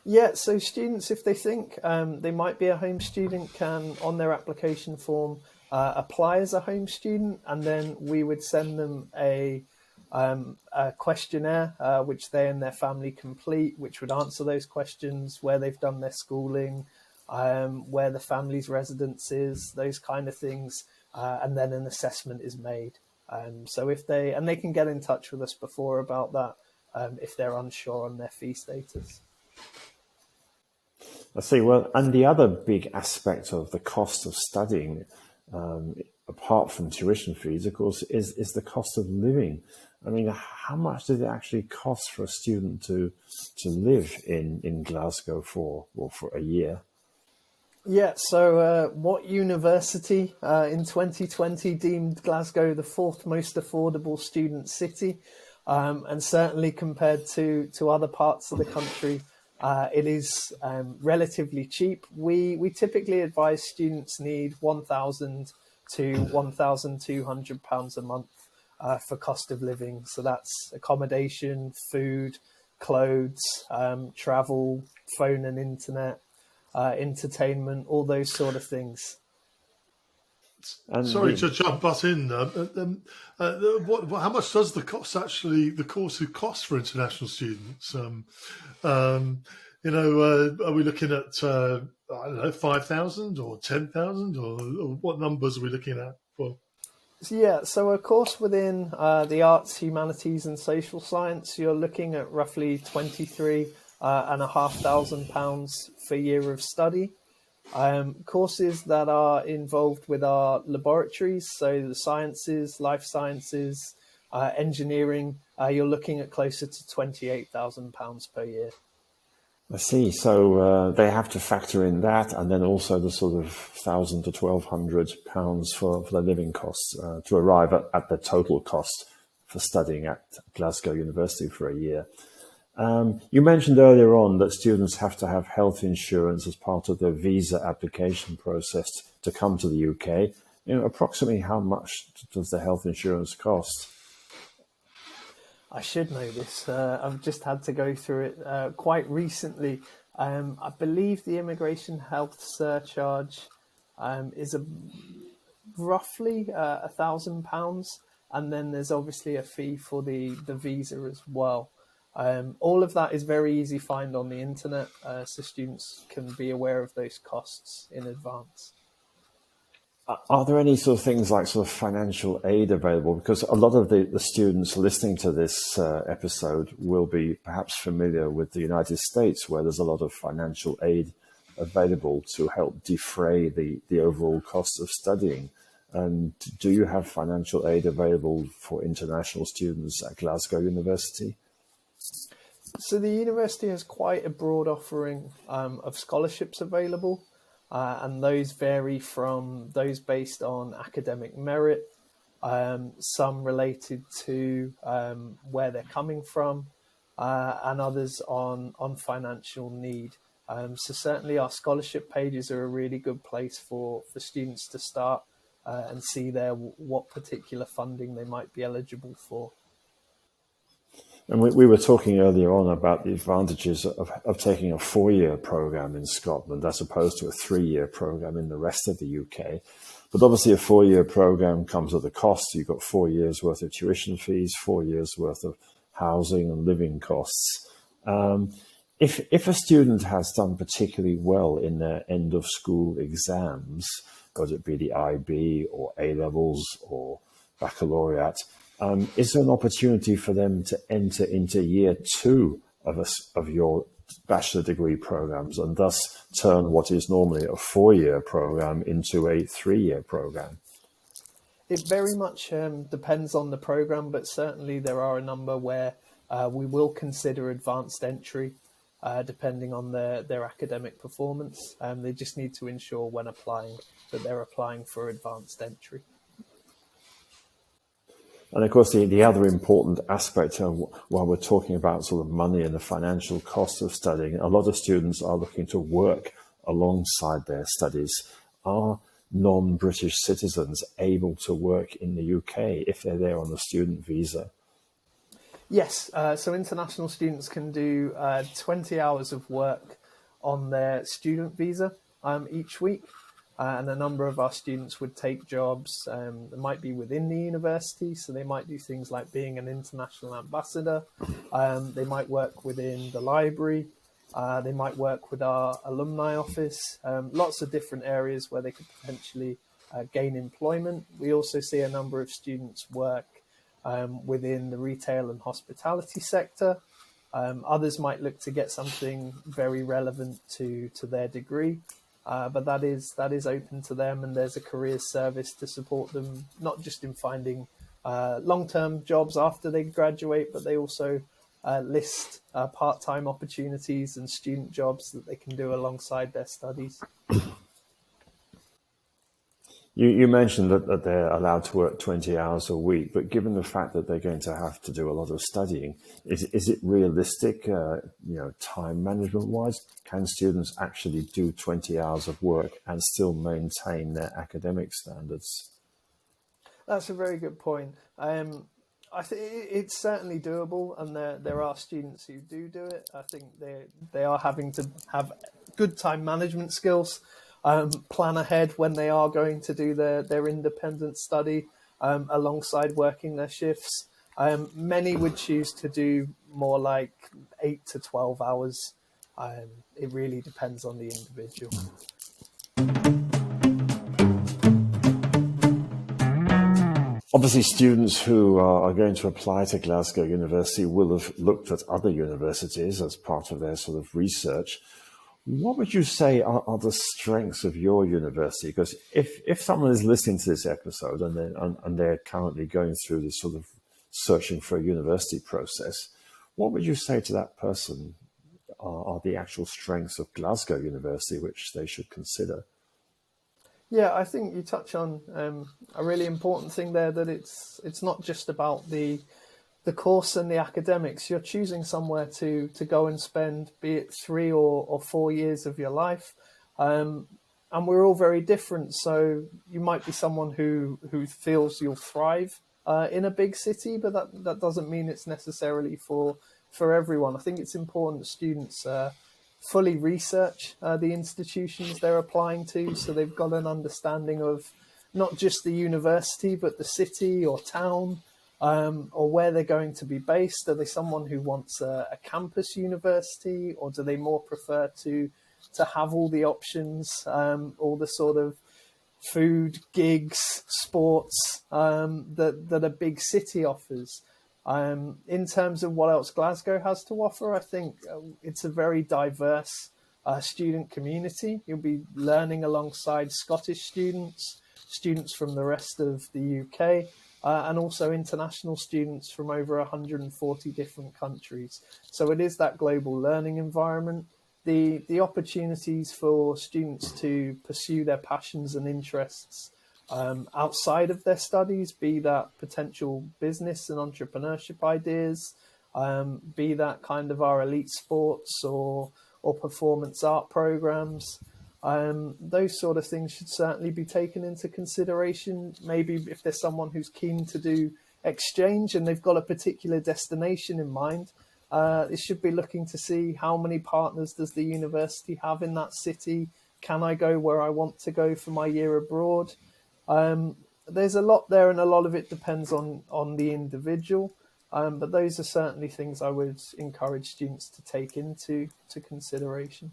Yeah, so students, if they think they might be a home student, can, on their application form, apply as a home student, and then we would send them a questionnaire which they and their family complete, which would answer those questions: where they've done their schooling, where the family's residence is, those kind of things, and then an assessment is made. So if they can get in touch with us before about that if they're unsure on their fee status. I see. Well, and the other big aspect of the cost of studying, apart from tuition fees, of course, is the cost of living. I mean, how much does it actually cost for a student to live in Glasgow for a year? Yeah, so what university in 2020 deemed Glasgow the fourth most affordable student city? And certainly compared to other parts of the country, it is relatively cheap. We typically advise students need £1,000 to £1,200 a month for cost of living. So that's accommodation, food, clothes, travel, phone and internet, entertainment, all those sort of things. And Sorry to jump butt in. How much does the course cost for international students? Are we looking at I don't know, 5,000 or 10,000, or what numbers are we looking at for? Yeah, so a course within the arts, humanities, and social science, you're looking at roughly £23,500 for a year of study. Courses that are involved with our laboratories, so the sciences, life sciences, engineering, you're looking at closer to £28,000 per year. I see. So they have to factor in that, and then also the sort of £1,000 to £1,200 for the living costs to arrive at the total cost for studying at Glasgow University for a year. You mentioned earlier on that students have to have health insurance as part of their visa application process to come to the UK. Approximately how much does the health insurance cost? I should know this. I've just had to go through it quite recently. I believe the immigration health surcharge is roughly £1,000, and then there's obviously a fee for the visa as well. All of that is very easy to find on the internet, so students can be aware of those costs in advance. Are there any sort of things like sort of financial aid available? Because a lot of the students listening to this episode will be perhaps familiar with the United States, where there's a lot of financial aid available to help defray the overall cost of studying. And do you have financial aid available for international students at Glasgow University? So the university has quite a broad offering of scholarships available. And those vary from those based on academic merit, some related to where they're coming from, and others on financial need. So certainly our scholarship pages are a really good place for students to start and see what particular funding they might be eligible for. And we were talking earlier on about the advantages of taking a 4-year program in Scotland as opposed to a 3-year program in the rest of the UK. But obviously a 4-year program comes at a cost. You've got 4 years worth of tuition fees, 4 years worth of housing and living costs. If a student has done particularly well in their end of school exams, whether it be the IB or A-levels or baccalaureate, is there an opportunity for them to enter into year 2 of your bachelor degree programs and thus turn what is normally a 4-year program into a 3-year program? It very much depends on the program, but certainly there are a number where we will consider advanced entry depending on their academic performance. They just need to ensure when applying that they're applying for advanced entry. And of course, the other important aspect while we're talking about sort of money and the financial cost of studying, a lot of students are looking to work alongside their studies. Are non-British citizens able to work in the UK if they're there on a student visa? Yes, so international students can do 20 hours of work on their student visa each week. And a number of our students would take jobs that might be within the university. So they might do things like being an international ambassador. They might work within the library. They might work with our alumni office. Lots of different areas where they could potentially gain employment. We also see a number of students work within the retail and hospitality sector. Others might look to get something very relevant to their degree. But that is open to them, and there's a careers service to support them, not just in finding long-term jobs after they graduate, but they also list part-time opportunities and student jobs that they can do alongside their studies. You mentioned that they're allowed to work 20 hours a week, but given the fact that they're going to have to do a lot of studying, is it realistic, time management-wise? Can students actually do 20 hours of work and still maintain their academic standards? That's a very good point. I think it's certainly doable, and there are students who do it. I think they are having to have good time management skills. Plan ahead when they are going to do their independent study alongside working their shifts. Many would choose to do more like 8 to 12 hours. It really depends on the individual. Obviously, students who are going to apply to Glasgow University will have looked at other universities as part of their sort of research. What would you say are the strengths of your university? Because if someone is listening to this episode and they're currently going through this sort of searching for a university process, what would you say to that person are the actual strengths of Glasgow University, which they should consider? Yeah, I think you touch on a really important thing there, that it's not just about the course and the academics. You're choosing somewhere to go and spend, be it 3 or 4 years of your life. And we're all very different. So you might be someone who feels you'll thrive in a big city, but that doesn't mean it's necessarily for everyone. I think it's important that students fully research the institutions they're applying to, so they've got an understanding of not just the university, but the city or town, or where they're going to be based. Are they someone who wants a campus university, or do they more prefer to have all the options, all the sort of food, gigs, sports that a big city offers? In terms of what else Glasgow has to offer, I think it's a very diverse student community. You'll be learning alongside Scottish students, students from the rest of the UK, and also international students from over 140 different countries. So it is that global learning environment. The opportunities for students to pursue their passions and interests outside of their studies, be that potential business and entrepreneurship ideas, be that kind of our elite sports or performance art programs. Those sort of things should certainly be taken into consideration. Maybe if there's someone who's keen to do exchange and they've got a particular destination in mind, they should be looking to see how many partners does the university have in that city. Can I go where I want to go for my year abroad? There's a lot there, and a lot of it depends on the individual. But those are certainly things I would encourage students to take into consideration.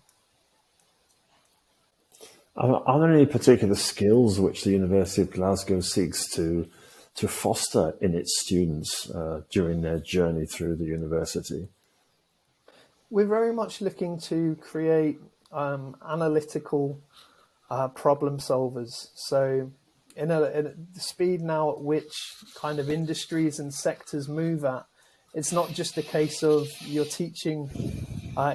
Are there any particular skills which the University of Glasgow seeks to foster in its students during their journey through the university? We're very much looking to create analytical problem solvers. So in the speed now at which kind of industries and sectors move at, it's not just a case of you're teaching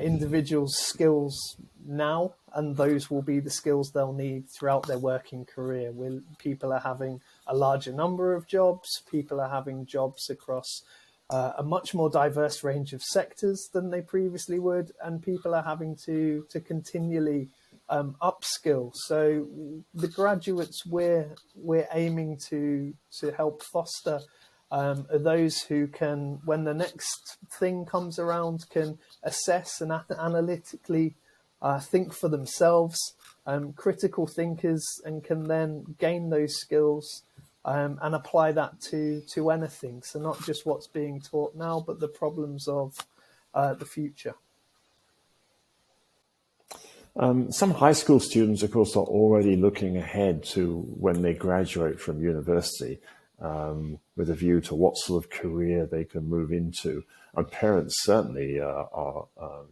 individuals skills now, and those will be the skills they'll need throughout their working career. People are having a larger number of jobs, people are having jobs across a much more diverse range of sectors than they previously would, and people are having to continually upskill. So the graduates we're aiming to help foster are those who can, when the next thing comes around, can assess and analytically think for themselves, critical thinkers, and can then gain those skills and apply that to anything. So not just what's being taught now, but the problems of the future. Some high school students, of course, are already looking ahead to when they graduate from university with a view to what sort of career they can move into. And parents certainly are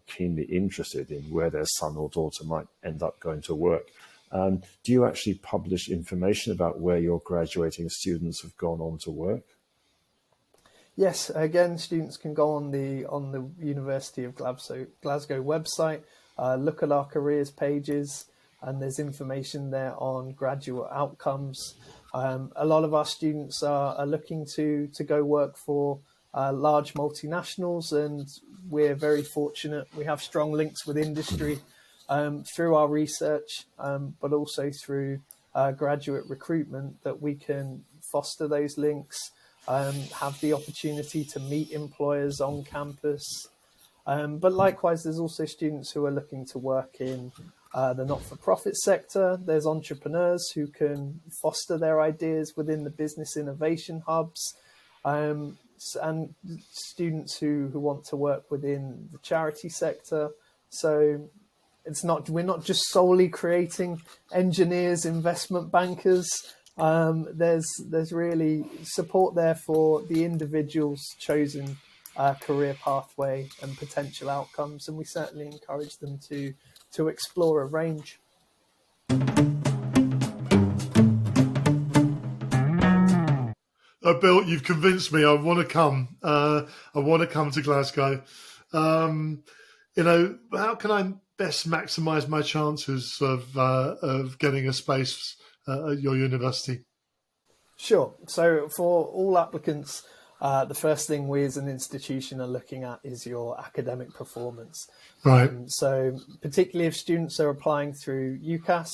keenly interested in where their son or daughter might end up going to work. Do you actually publish information about where your graduating students have gone on to work? Yes, again, students can go on the University of Glasgow website, look at our careers pages, and there's information there on graduate outcomes. A lot of our students are looking to go work for large multinationals, and we're very fortunate. We have strong links with industry through our research, but also through graduate recruitment, that we can foster those links, have the opportunity to meet employers on campus. But likewise, there's also students who are looking to work in the not-for-profit sector. There's entrepreneurs who can foster their ideas within the business innovation hubs, and students who want to work within the charity sector. So we're not just solely creating engineers, investment bankers. There's really support there for the individual's chosen career pathway and potential outcomes, and we certainly encourage them to explore a range. Bill, you've convinced me. I want to come. I want to come to Glasgow. how can I best maximise my chances of getting a space at your university? Sure. So for all applicants, the first thing we as an institution are looking at is your academic performance. Right. So particularly if students are applying through UCAS,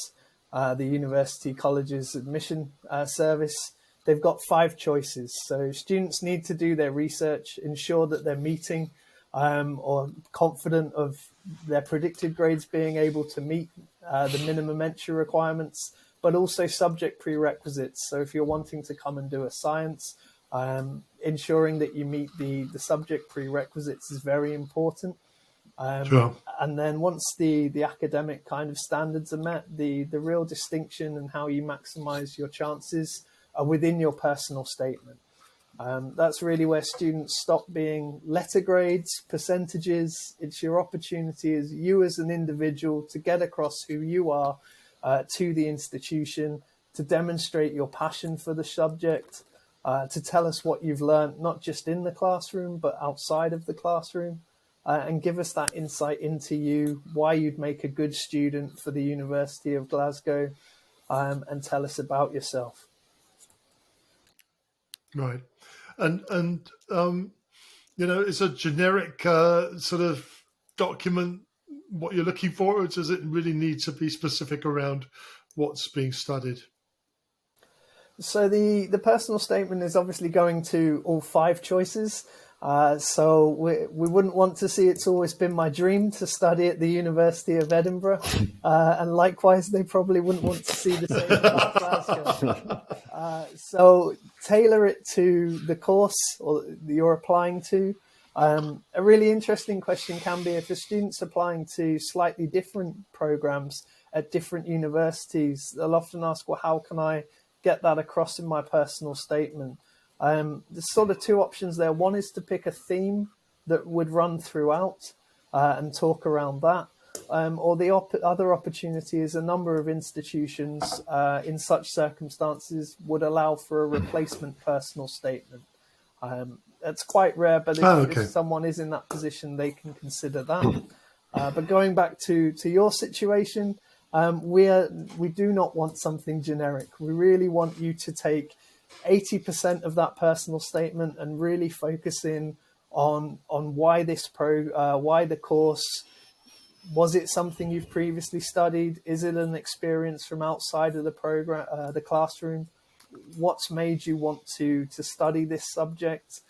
the University Colleges Admission Service, they've got 5 choices. So students need to do their research, ensure that they're meeting or confident of their predicted grades being able to meet the minimum entry requirements, but also subject prerequisites. So if you're wanting to come and do a science, ensuring that you meet the subject prerequisites is very important. Sure. And then once the academic kind of standards are met, the real distinction and how you maximize your chances are within your personal statement. That's really where students stop being letter grades, percentages. It's your opportunity as you as an individual to get across who you are to the institution, to demonstrate your passion for the subject, to tell us what you've learned, not just in the classroom, but outside of the classroom, and give us that insight into you, why you'd make a good student for the University of Glasgow, and tell us about yourself. Right. And it's a generic sort of document what you're looking for, or does it really need to be specific around what's being studied? So the personal statement is obviously going to all 5 choices. So we wouldn't want to see It's Always Been My Dream to study at the University of Edinburgh. And likewise, they probably wouldn't want to see the same about Glasgow. So tailor it to the course or you're applying to. A really interesting question can be if a student's applying to slightly different programs at different universities, they'll often ask, well, how can I get that across in my personal statement? There's sort of 2 options there. One is to pick a theme that would run throughout and talk around that. Or the other opportunity is a number of institutions in such circumstances would allow for a replacement personal statement. It's quite rare, but if someone is in that position, they can consider that. But going back to your situation, we do not want something generic. We really want you to take 80% of that personal statement and really focus in on why why the course. Was it something you've previously studied? Is it an experience from outside of the program, the classroom? What's made you want to study this subject?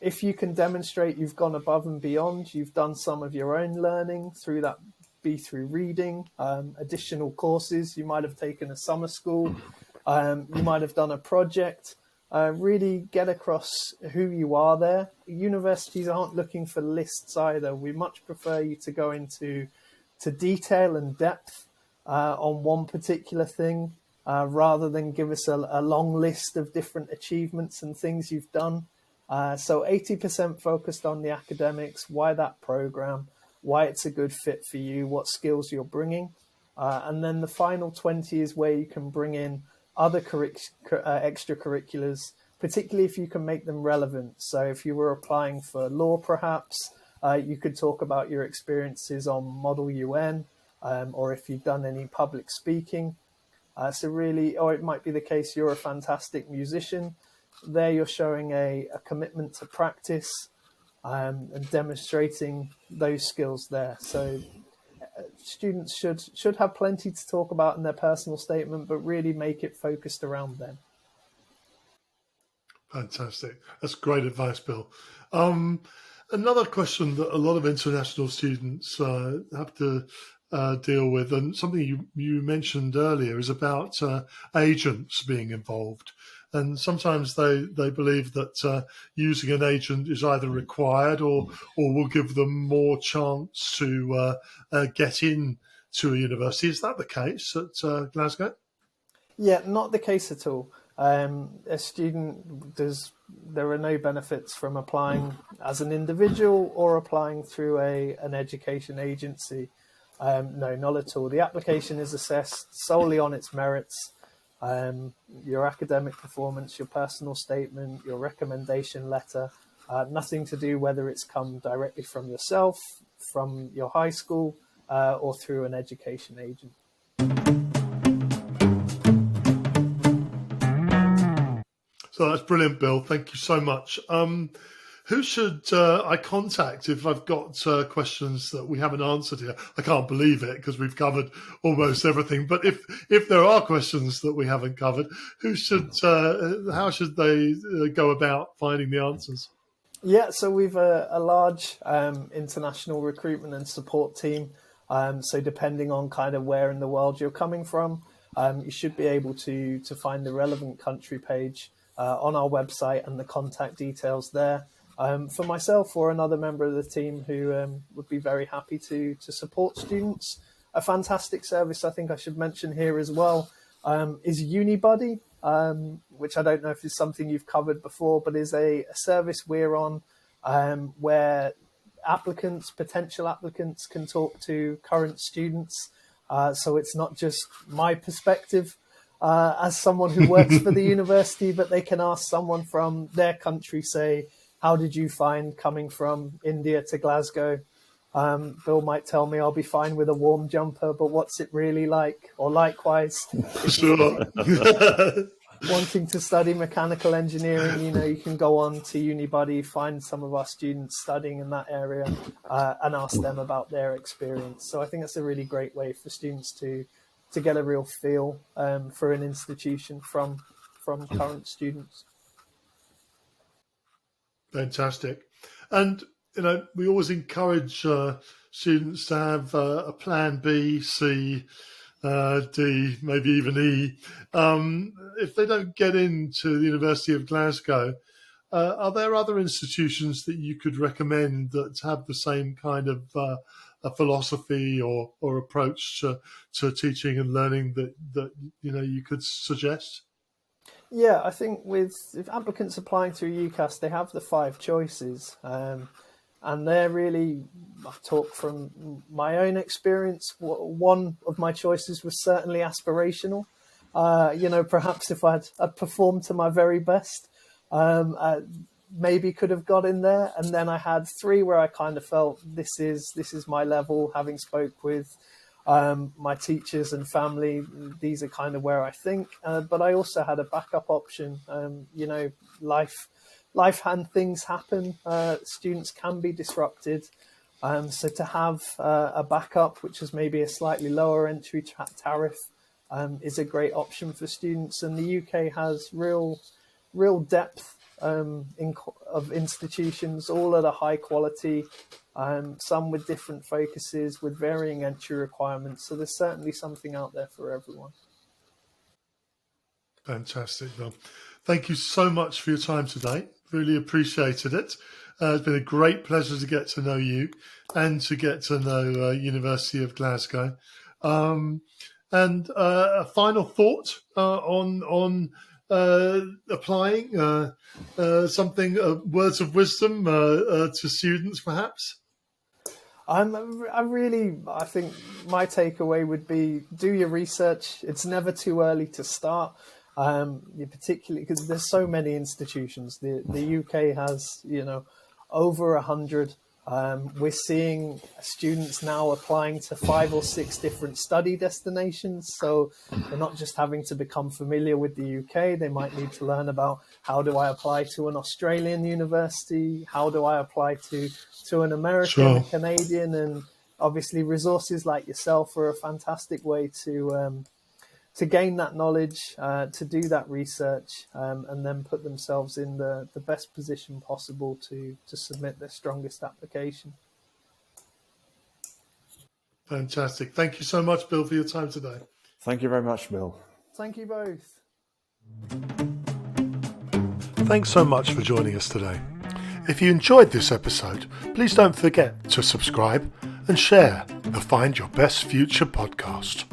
If you can demonstrate you've gone above and beyond, you've done some of your own learning through that, be through reading, additional courses, you might have taken a summer school, you might have done a project, really get across who you are there. Universities aren't looking for lists either. We much prefer you to go into detail and depth on one particular thing, rather than give us a long list of different achievements and things you've done. So 80% focused on the academics, why that program, why it's a good fit for you, what skills you're bringing. And then the final 20 is where you can bring in other extracurriculars, particularly if you can make them relevant. So if you were applying for law, perhaps, you could talk about your experiences on Model UN, or if you've done any public speaking. So really, or it might be the case you're a fantastic musician. There you're showing a commitment to practice and demonstrating those skills there. So students should have plenty to talk about in their personal statement, but really make it focused around them. Fantastic. That's great advice, Bill. Another question that a lot of international students have to deal with, and something you mentioned earlier, is about agents being involved. And sometimes they believe that using an agent is either required or will give them more chance to get in to a university. Is that the case at Glasgow? Yeah, not the case at all. A student there are no benefits from applying as an individual or applying through an education agency. No, not at all. The application is assessed solely on its merits. Your academic performance, your personal statement, your recommendation letter, nothing to do whether it's come directly from yourself, from your high school or through an education agent. So that's brilliant, Bill. Thank you so much. Who should I contact if I've got questions that we haven't answered here? I can't believe it because we've covered almost everything. But if there are questions that we haven't covered, how should they go about finding the answers? Yeah, so we've a large international recruitment and support team. So depending on kind of where in the world you're coming from, you should be able to find the relevant country page on our website and the contact details there. For myself or another member of the team who would be very happy to support students. A fantastic service I think I should mention here as well is UniBuddy, which I don't know if it's something you've covered before, but is a service we're on where potential applicants can talk to current students. So it's not just my perspective as someone who works for the university, but they can ask someone from their country, say, how did you find coming from India to Glasgow? Bill might tell me I'll be fine with a warm jumper, but what's it really like? Or likewise, Sure. wanting to study mechanical engineering, you can go on to UniBuddy, find some of our students studying in that area and ask them about their experience. So I think that's a really great way for students to get a real feel for an institution from current students. Fantastic. And, we always encourage students to have a plan B, C, D, maybe even E. If they don't get into the University of Glasgow, are there other institutions that you could recommend that have the same kind of a philosophy or approach to teaching and learning that you could suggest? Yeah, I think if applicants applying through UCAS, they have the 5 choices. And they're really, I've talked from my own experience. One of my choices was certainly aspirational. Perhaps if I'd performed to my very best, maybe could have got in there. And then I had 3 where I kind of felt this is my level, having spoke with my teachers and family. These are kind of where I think. But I also had a backup option. Life and things happen. Students can be disrupted. So to have a backup, which is maybe a slightly lower entry tariff, is a great option for students. And the UK has real depth of institutions, all at a high quality, some with different focuses, with varying entry requirements. So there's certainly something out there for everyone. Fantastic, Bill. Thank you so much for your time today. Really appreciated it. It's been a great pleasure to get to know you and to get to know University of Glasgow. And a final thought on applying words of wisdom to students, perhaps? I think my takeaway would be do your research. It's never too early to start. Particularly because there's so many institutions. The UK has, over 100. We're seeing students now applying to 5 or 6 different study destinations. So they're not just having to become familiar with the UK. They might need to learn about how do I apply to an Australian university? How do I apply to an American, a Canadian? And obviously resources like yourself are a fantastic way to gain that knowledge, to do that research, and then put themselves in the best position possible to submit their strongest application. Fantastic. Thank you so much, Bill, for your time today. Thank you very much, Bill. Thank you both. Thanks so much for joining us today. If you enjoyed this episode, please don't forget to subscribe and share the Find Your Best Future podcast.